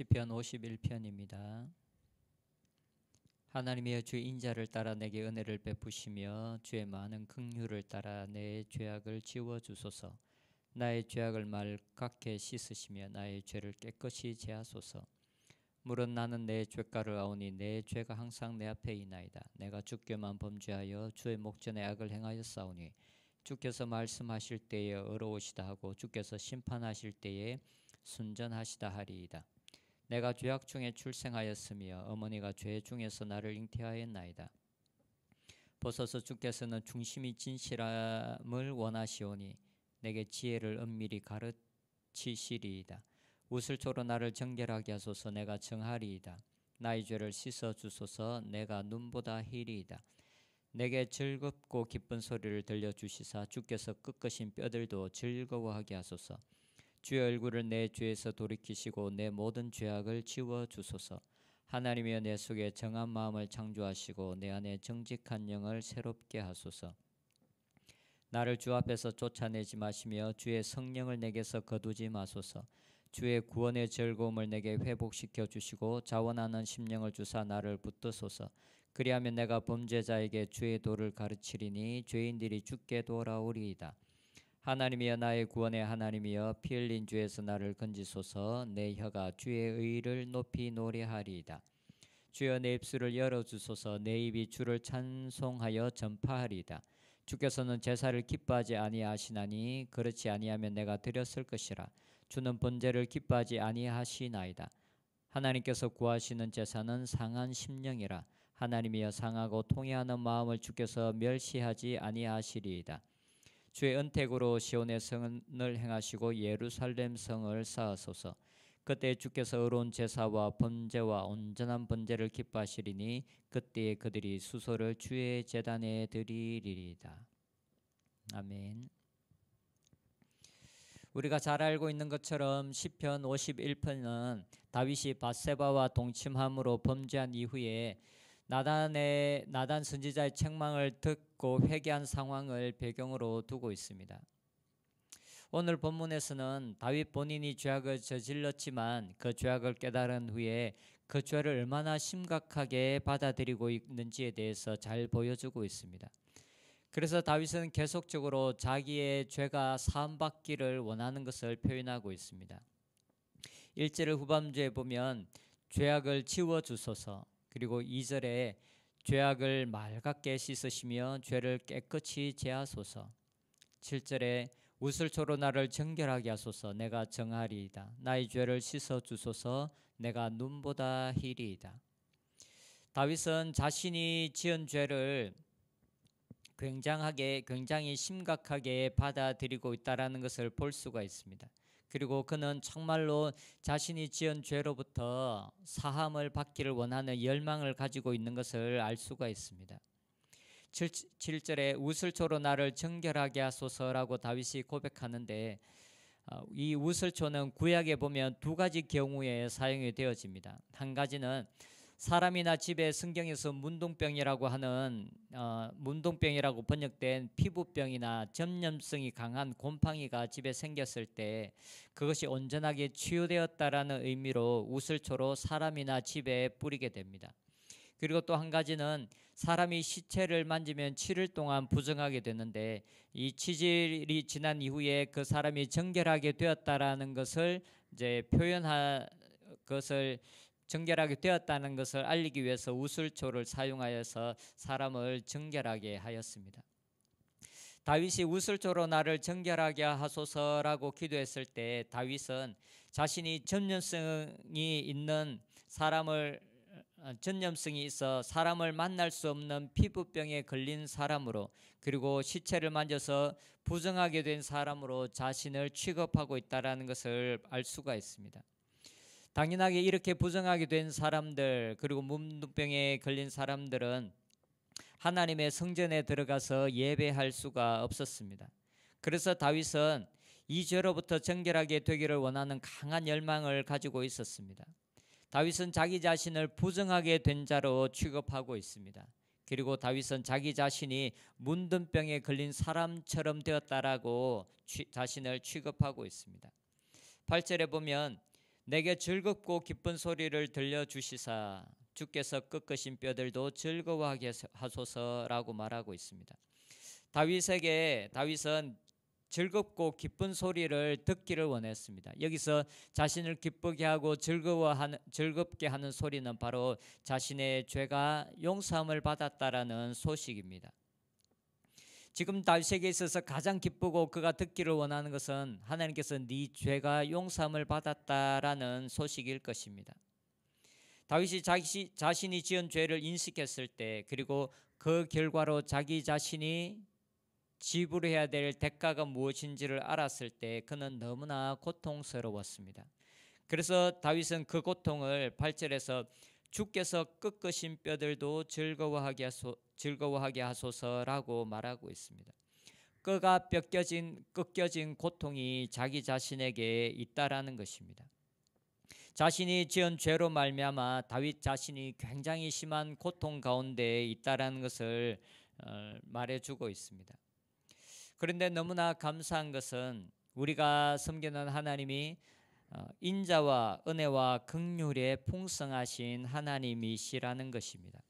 시편 51편입니다. 하나님이여, 주의 인자를 따라 내게 은혜를 베푸시며 주의 많은 긍휼을 따라 내 죄악을 지워주소서. 나의 죄악을 말갛게 씻으시며 나의 죄를 깨끗이 제하소서. 물은 나는 내 죄가를 아오니 내 죄가 항상 내 앞에 있나이다. 내가 주께만 범죄하여 주의 목전에 악을 행하였사오니 주께서 말씀하실 때에 어려우시다 하고 주께서 심판하실 때에 순전하시다 하리이다. 내가 죄악 중에 출생하였으며 어머니가 죄 중에서 나를 잉태하였나이다. 보소서, 주께서는 중심이 진실함을 원하시오니 내게 지혜를 은밀히 가르치시리이다. 우슬초로 나를 정결하게 하소서. 내가 정하리이다. 나의 죄를 씻어 주소서. 내가 눈보다 희리이다. 내게 즐겁고 기쁜 소리를 들려주시사 주께서 꺾으신 뼈들도 즐거워하게 하소서. 주의 얼굴을 내 죄에서 돌이키시고 내 모든 죄악을 지워주소서. 하나님이여, 내 속에 정한 마음을 창조하시고 내 안에 정직한 영을 새롭게 하소서. 나를 주 앞에서 쫓아내지 마시며 주의 성령을 내게서 거두지 마소서. 주의 구원의 즐거움을 내게 회복시켜 주시고 자원하는 심령을 주사 나를 붙드소서. 그리하면 내가 범죄자에게 주의 도를 가르치리니 죄인들이 주께 돌아오리이다. 하나님이여, 나의 구원의 하나님이여, 피 흘린 죄에서 나를 건지소서. 내 혀가 주의 의를 높이 노래하리이다. 주여, 내 입술을 열어주소서. 내 입이 주를 찬송하여 전파하리이다. 주께서는 제사를 기뻐하지 아니하시나니 그렇지 아니하면 내가 드렸을 것이라. 주는 번제를 기뻐하지 아니하시나이다. 하나님께서 구하시는 제사는 상한 심령이라. 하나님이여, 상하고 통회하는 마음을 주께서 멸시하지 아니하시리이다. 주의 은택으로 시온의 성을 행하시고 예루살렘 성을 쌓으소서. 그때 주께서 의로운 제사와 번제와 온전한 번제를 기뻐하시리니 그때에 그들이 수소를 주의 제단에 드리리이다. 아멘. 우리가 잘 알고 있는 것처럼 시편 51편은 다윗이 밧세바와 동침함으로 범죄한 이후에 나단 선지자의 책망을 듣고 회개한 상황을 배경으로 두고 있습니다. 오늘 본문에서는 다윗 본인이 죄악을 저질렀지만 그 죄악을 깨달은 후에 그 죄를 얼마나 심각하게 받아들이고 있는지에 대해서 잘 보여주고 있습니다. 그래서 다윗은 계속적으로 자기의 죄가 사함받기를 원하는 것을 표현하고 있습니다. 1절 후반부에 보면 죄악을 지워주소서, 그리고 2절에 죄악을 말갛게 씻으시며 죄를 깨끗이 제하소서, 7절에 우슬초로 나를 정결하게 하소서. 내가 정하리이다. 나의 죄를 씻어주소서. 내가 눈보다 희리이다. 다윗은 자신이 지은 죄를 굉장히 심각하게 받아들이고 있다는 것을 볼 수가 있습니다. 그리고 그는 정말로 자신이 지은 죄로부터 사함을 받기를 원하는 열망을 가지고 있는 것을 알 수가 있습니다. 7절에 우슬초로 나를 정결하게 하소서라고 다윗이 고백하는데, 이 우슬초는 구약에 보면 두 가지 경우에 사용이 되어집니다. 한 가지는 사람이나 집에 성경에서 문둥병이라고 하는 문둥병이라고 번역된 피부병이나 전염성이 강한 곰팡이가 집에 생겼을 때 그것이 온전하게 치유되었다라는 의미로 우슬초로 사람이나 집에 뿌리게 됩니다. 그리고 또 한 가지는 사람이 시체를 만지면 7일 동안 부정하게 되는데, 이 치질이 지난 이후에 그 사람이 정결하게 되었다라는 것을 이제 표현할 것을 정결하게 되었다는 것을 알리기 위해서 우슬초를 사용하여서 사람을 정결하게 하였습니다. 다윗이 우슬초로 나를 정결하게 하소서라고 기도했을 때 다윗은 자신이 전염성이 있어 사람을 만날 수 없는 피부병에 걸린 사람으로, 그리고 시체를 만져서 부정하게 된 사람으로 자신을 취급하고 있다는 것을 알 수가 있습니다. 당연하게 이렇게 부정하게 된 사람들, 그리고 문둥병에 걸린 사람들은 하나님의 성전에 들어가서 예배할 수가 없었습니다. 그래서 다윗은 이 죄로부터 정결하게 되기를 원하는 강한 열망을 가지고 있었습니다. 다윗은 자기 자신을 부정하게 된 자로 취급하고 있습니다. 그리고 다윗은 자기 자신이 문둥병에 걸린 사람처럼 되었다라고 자신을 취급하고 있습니다. 8절에 보면 내게 즐겁고 기쁜 소리를 들려주시사 주께서 꺾으신 뼈들도 즐거워하게 하소서라고 말하고 있습니다. 다윗은 즐겁고 기쁜 소리를 듣기를 원했습니다. 여기서 자신을 기쁘게 하고 즐겁게 하는 소리는 바로 자신의 죄가 용서함을 받았다라는 소식입니다. 지금 다윗에게 있어서 가장 기쁘고 그가 듣기를 원하는 것은 하나님께서 네 죄가 용서함을 받았다라는 소식일 것입니다. 다윗이 자신이 지은 죄를 인식했을 때, 그리고 그 결과로 자기 자신이 지불해야 될 대가가 무엇인지를 알았을 때 그는 너무나 고통스러웠습니다. 그래서 다윗은 그 고통을 8절에서 주께서 꺾으신 뼈들도 즐거워하게 하소서라고 말하고 있습니다. 뼈가 꺾여진 고통이 자기 자신에게 있다라는 것입니다. 자신이 지은 죄로 말미암아 다윗 자신이 굉장히 심한 고통 가운데 있다라는 것을 말해주고 있습니다. 그런데 너무나 감사한 것은 우리가 섬기는 하나님이 인자와 은혜와 긍휼에 풍성하신 하나님이시라는 것입니다.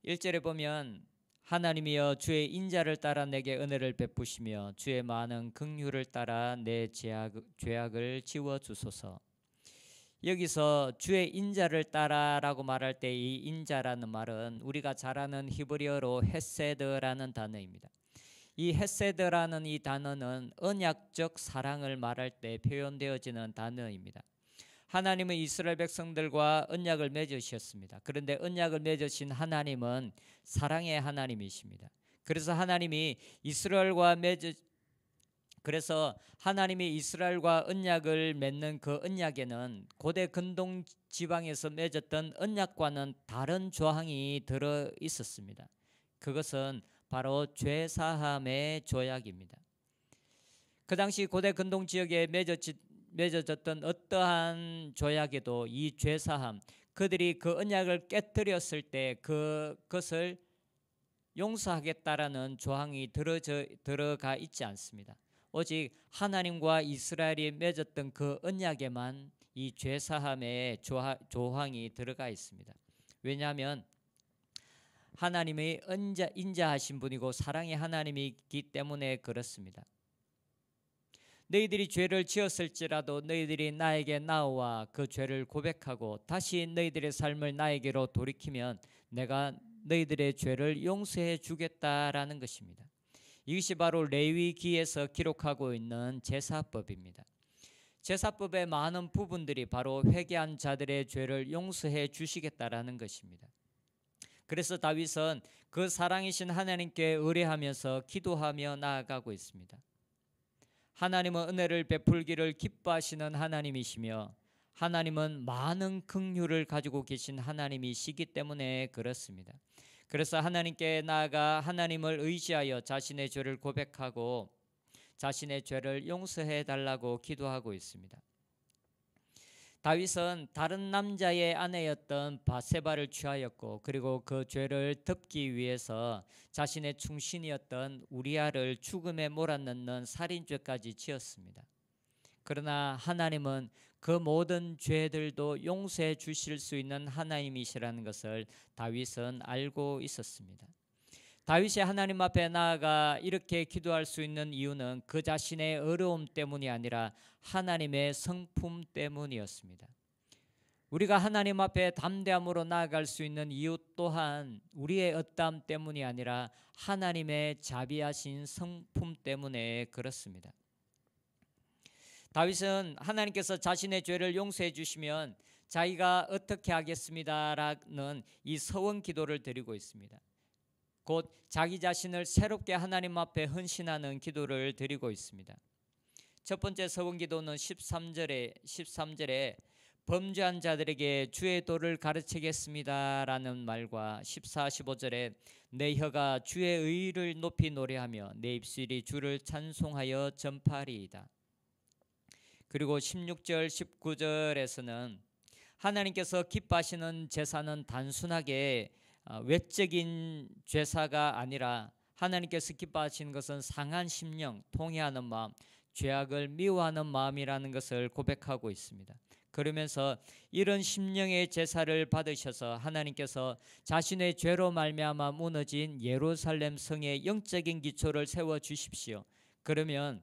1절에 보면 하나님이여 주의 인자를 따라 내게 은혜를 베푸시며 주의 많은 긍휼을 따라 내 죄악을 지워주소서. 여기서 주의 인자를 따라라고 말할 때 이 인자라는 말은 우리가 잘 아는 히브리어로 헤세드라는 단어입니다. 이 헤세드라는 이 단어는 언약적 사랑을 말할 때 표현되어지는 단어입니다. 하나님은 이스라엘 백성들과 언약을 맺으셨습니다. 그런데 언약을 맺으신 하나님은 사랑의 하나님이십니다. 그래서 하나님이 이스라엘과 언약을 맺는 그 언약에는 고대 근동 지방에서 맺었던 언약과는 다른 조항이 들어 있었습니다. 그것은 바로 죄사함의 조약입니다. 그 당시 고대 근동 지역에 맺어졌던 어떠한 조약에도 이 죄사함, 그들이 그 언약을 깨뜨렸을 때 그것을 용서하겠다라는 조항이 들어가 있지 않습니다. 오직 하나님과 이스라엘이 맺었던 그 언약에만 이 죄사함의 조항이 들어가 있습니다. 왜냐하면 하나님이 인자하신 분이고 사랑의 하나님이기 때문에 그렇습니다. 너희들이 죄를 지었을지라도 너희들이 나에게 나와 그 죄를 고백하고 다시 너희들의 삶을 나에게로 돌이키면 내가 너희들의 죄를 용서해 주겠다라는 것입니다. 이것이 바로 레위기에서 기록하고 있는 제사법입니다. 제사법의 많은 부분들이 바로 회개한 자들의 죄를 용서해 주시겠다라는 것입니다. 그래서 다윗은 그 사랑이신 하나님께 의뢰하면서 기도하며 나아가고 있습니다. 하나님은 은혜를 베풀기를 기뻐하시는 하나님이시며 하나님은 많은 긍휼을 가지고 계신 하나님이시기 때문에 그렇습니다. 그래서 하나님께 나아가 하나님을 의지하여 자신의 죄를 고백하고 자신의 죄를 용서해 달라고 기도하고 있습니다. 다윗은 다른 남자의 아내였던 바세바를 취하였고 그리고 그 죄를 덮기 위해서 자신의 충신이었던 우리아를 죽음에 몰아넣는 살인죄까지 지었습니다. 그러나 하나님은 그 모든 죄들도 용서해 주실 수 있는 하나님이시라는 것을 다윗은 알고 있었습니다. 다윗이 하나님 앞에 나아가 이렇게 기도할 수 있는 이유는 그 자신의 어려움 때문이 아니라 하나님의 성품 때문이었습니다. 우리가 하나님 앞에 담대함으로 나아갈 수 있는 이유 또한 우리의 어떠함 때문이 아니라 하나님의 자비하신 성품 때문에 그렇습니다. 다윗은 하나님께서 자신의 죄를 용서해 주시면 자기가 어떻게 하겠습니다라는 이 서원 기도를 드리고 있습니다. 곧 자기 자신을 새롭게 하나님 앞에 헌신하는 기도를 드리고 있습니다. 첫 번째 서원 기도는 13절에 범죄한 자들에게 주의 도를 가르치겠습니다라는 말과 14, 15절에 내 혀가 주의 의를 높이 노래하며 내 입술이 주를 찬송하여 전파리이다. 그리고 16절, 19절에서는 하나님께서 기뻐하시는 제사는 단순하게 외적인 제사가 아니라 하나님께서 기뻐하시는 것은 상한 심령, 통회하는 마음, 죄악을 미워하는 마음이라는 것을 고백하고 있습니다. 그러면서 이런 심령의 제사를 받으셔서 하나님께서 자신의 죄로 말미암아 무너진 예루살렘 성의 영적인 기초를 세워 주십시오. 그러면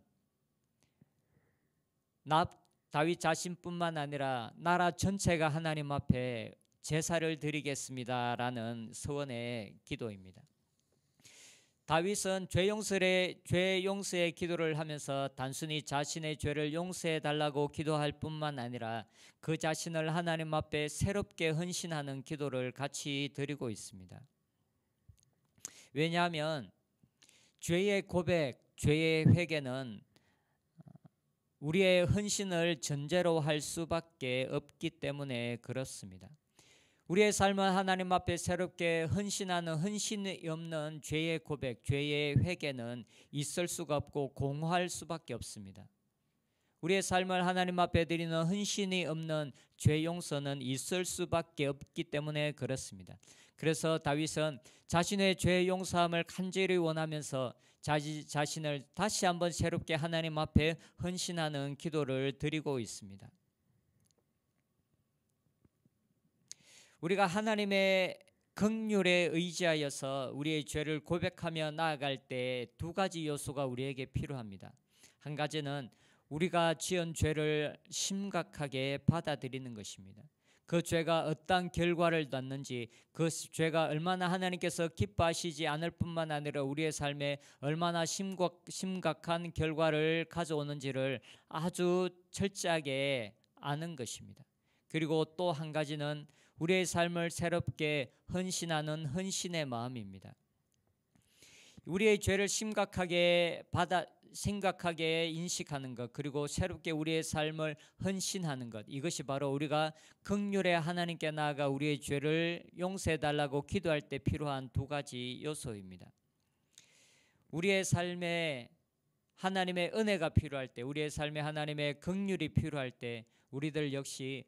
다윗 자신뿐만 아니라 나라 전체가 하나님 앞에 제사를 드리겠습니다라는 서원의 기도입니다. 다윗은 죄 용서의 기도를 하면서 단순히 자신의 죄를 용서해 달라고 기도할 뿐만 아니라 그 자신을 하나님 앞에 새롭게 헌신하는 기도를 같이 드리고 있습니다. 왜냐하면 죄의 고백, 죄의 회개는 우리의 헌신을 전제로 할 수밖에 없기 때문에 그렇습니다. 우리의 삶은 하나님 앞에 새롭게 헌신하는 헌신이 없는 죄의 고백, 죄의 회개는 있을 수가 없고 공허할 수밖에 없습니다. 우리의 삶을 하나님 앞에 드리는 헌신이 없는 죄 용서는 있을 수밖에 없기 때문에 그렇습니다. 그래서 다윗은 자신의 죄 용서함을 간절히 원하면서 자신을 다시 한번 새롭게 하나님 앞에 헌신하는 기도를 드리고 있습니다. 우리가 하나님의 긍휼에 의지하여서 우리의 죄를 고백하며 나아갈 때 두 가지 요소가 우리에게 필요합니다. 한 가지는 우리가 지은 죄를 심각하게 받아들이는 것입니다. 그 죄가 어떤 결과를 낳는지, 그 죄가 얼마나 하나님께서 기뻐하시지 않을 뿐만 아니라 우리의 삶에 얼마나 심각한 결과를 가져오는지를 아주 철저하게 아는 것입니다. 그리고 또 한 가지는 우리의 삶을 새롭게 헌신하는 헌신의 마음입니다. 우리의 죄를 심각하게 인식하는 것, 그리고 새롭게 우리의 삶을 헌신하는 것, 이것이 바로 우리가 긍휼의 하나님께 나아가 우리의 죄를 용서해 달라고 기도할 때 필요한 두 가지 요소입니다. 우리의 삶에 하나님의 은혜가 필요할 때, 우리의 삶에 하나님의 긍휼이 필요할 때 우리들 역시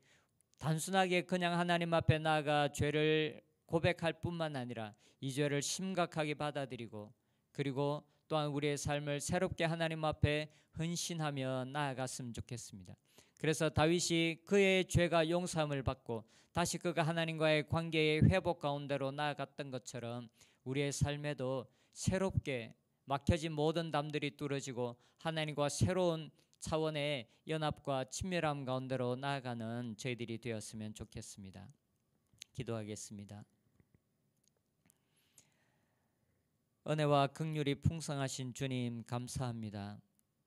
단순하게 그냥 하나님 앞에 나아가 죄를 고백할 뿐만 아니라 이 죄를 심각하게 받아들이고, 그리고 또한 우리의 삶을 새롭게 하나님 앞에 헌신하며 나아갔으면 좋겠습니다. 그래서 다윗이 그의 죄가 용서함을 받고 다시 그가 하나님과의 관계의 회복 가운데로 나아갔던 것처럼 우리의 삶에도 새롭게 막혀진 모든 담들이 뚫어지고 하나님과 새로운 차원의 연합과 친밀함 가운데로 나아가는 저희들이 되었으면 좋겠습니다. 기도하겠습니다. 은혜와 긍휼이 풍성하신 주님 감사합니다.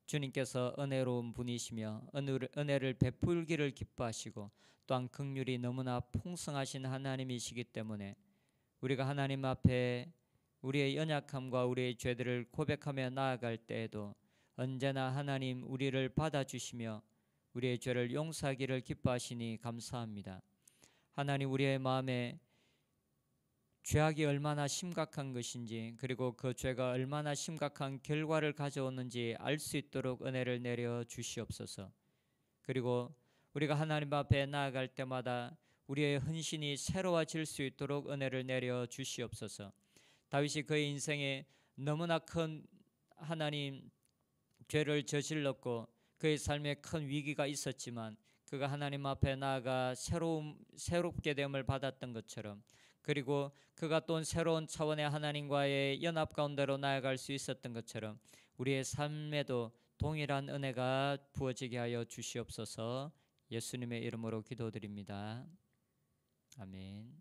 주님께서 은혜로운 분이시며 은혜를 베풀기를 기뻐하시고 또한 긍휼이 너무나 풍성하신 하나님이시기 때문에 우리가 하나님 앞에 우리의 연약함과 우리의 죄들을 고백하며 나아갈 때에도 언제나 하나님 우리를 받아주시며 우리의 죄를 용서하기를 기뻐하시니 감사합니다. 하나님, 우리의 마음에 죄악이 얼마나 심각한 것인지, 그리고 그 죄가 얼마나 심각한 결과를 가져오는지 알 수 있도록 은혜를 내려 주시옵소서. 그리고 우리가 하나님 앞에 나아갈 때마다 우리의 헌신이 새로워질 수 있도록 은혜를 내려 주시옵소서. 다윗이 그의 인생에 너무나 큰 하나님 죄를 저질렀고 그의 삶에 큰 위기가 있었지만 그가 하나님 앞에 나아가 새롭게 됨을 받았던 것처럼, 그리고 그가 또 새로운 차원의 하나님과의 연합 가운데로 나아갈 수 있었던 것처럼 우리의 삶에도 동일한 은혜가 부어지게 하여 주시옵소서. 예수님의 이름으로 기도드립니다. 아멘.